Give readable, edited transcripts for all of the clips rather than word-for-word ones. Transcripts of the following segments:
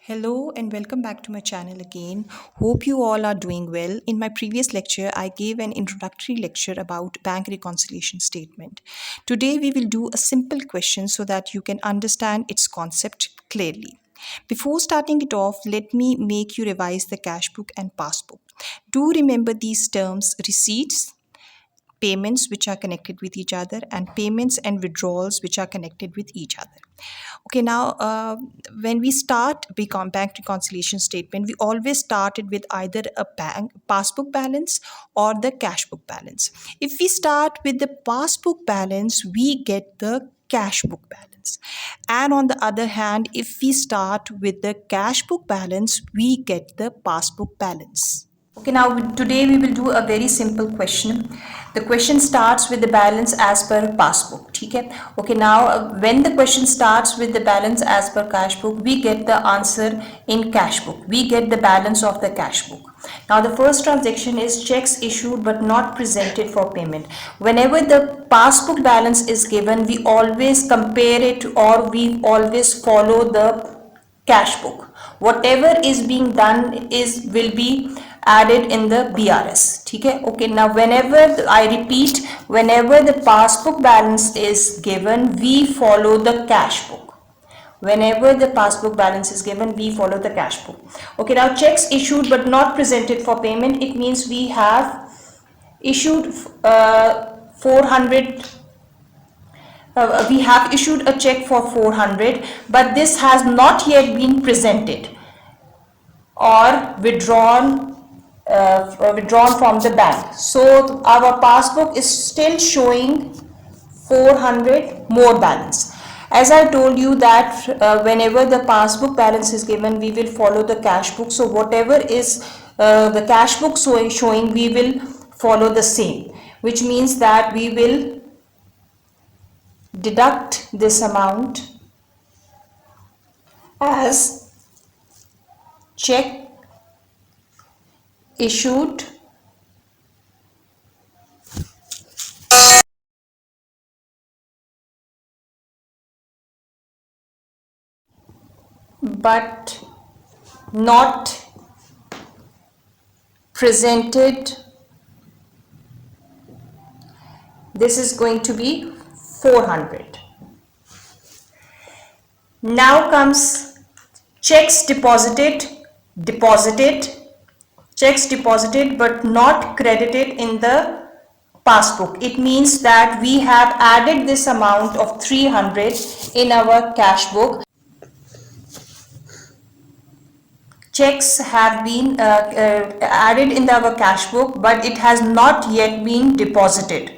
Hello and welcome back to my channel again. Hope you all are doing well. In my previous lecture, I gave an introductory lecture about bank reconciliation statement. Today, we will do a simple question so that you can understand its concept clearly. Before starting it off, let me make you revise the cash book and passbook. Do remember these terms: receipts, payments which are connected with each other, and payments and withdrawals which are connected with each other. Okay, now when we start bank reconciliation statement, we always started with either a bank passbook balance or the cash book balance. If we start with the passbook balance, we get the cash book balance. And on the other hand, if we start with the cash book balance, we get the passbook balance. Okay, now today we will do a very simple question. The question starts with the balance as per passbook. ठीक है? Okay, now when the question starts with the balance as per cash book, we get the answer in cash book. We get the balance of the cash book. Now the first transaction is checks issued but not presented for payment. Whenever the passbook balance is given, we always compare it or we always follow the cash book. Whatever is being done will be added in the BRS. ठीक है? Okay, now I repeat, whenever the passbook balance is given, we follow the cash book. Whenever the passbook balance is given, we follow the cash book. Okay, now checks issued but not presented for payment. It means we have issued 400. We have issued a check for 400, but this has not yet been presented or withdrawn from the bank. So our passbook is still showing 400 more balance. As I told you that whenever the passbook balance is given, we will follow the cash book. So whatever is the cash book showing, we will follow the same, which means that we will deduct this amount as check issued but not presented. This is going to be 400. Now comes checks deposited checks deposited but not credited in the passbook. It means that we have added this amount of 300 in our cash book. Checks have been added in our cash book, but it has not yet been deposited,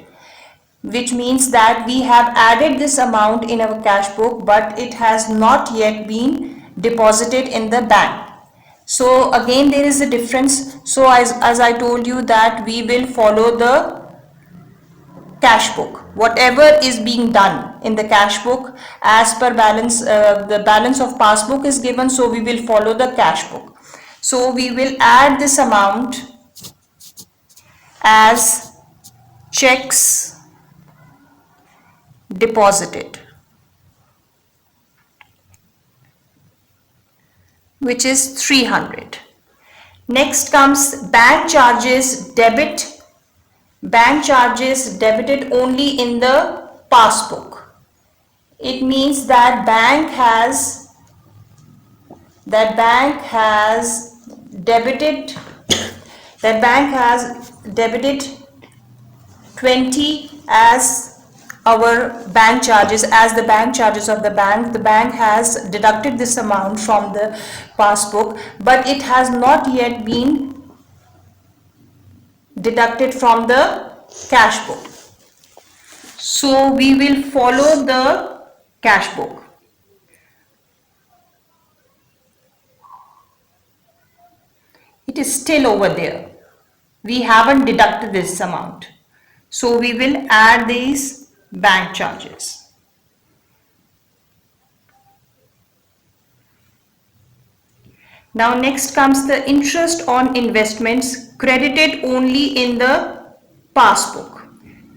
which means that we have added this amount in our cash book, but it has not yet been deposited in the bank. So again there is a difference. So as I told you that we will follow the cash book. Whatever is being done in the cash book as per balance, the balance of passbook is given, so we will follow the cash book. So we will add this amount as checks deposited, which is 300. Next comes bank charges debit. Bank charges debited only in the passbook. It means that bank has debited 20 as our bank charges, as the bank charges of the bank. The bank has deducted this amount from the passbook, but it has not yet been deducted from the cash book. So we will follow the cash book. It is still over there. We haven't deducted this amount. So we will add these bank charges. Now next comes the interest on investments credited only in the passbook.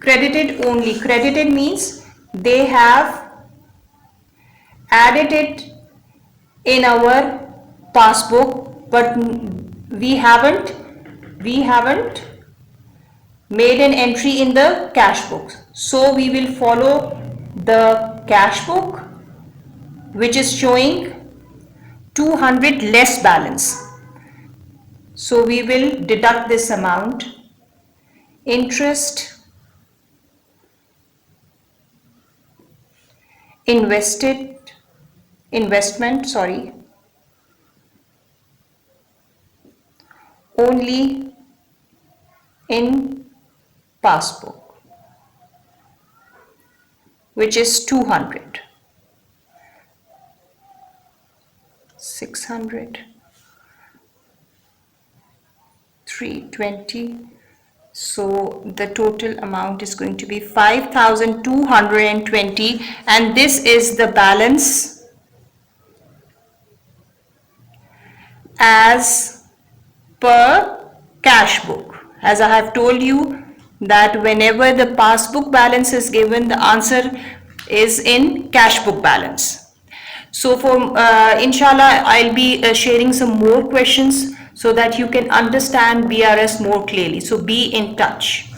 Credited only. Credited means they have added it in our passbook, but we haven't made an entry in the cash book. So we will follow the cash book, which is showing 200 less balance. So we will deduct this amount. Interest investment, only in passbook, which is 200, 600, 320. So the total amount is going to be 5,220, and this is the balance as per cash book. As I have told you that whenever the passbook balance is given, the answer is in cash book balance. So for inshallah, I'll be sharing some more questions so that you can understand BRS more clearly. So be in touch.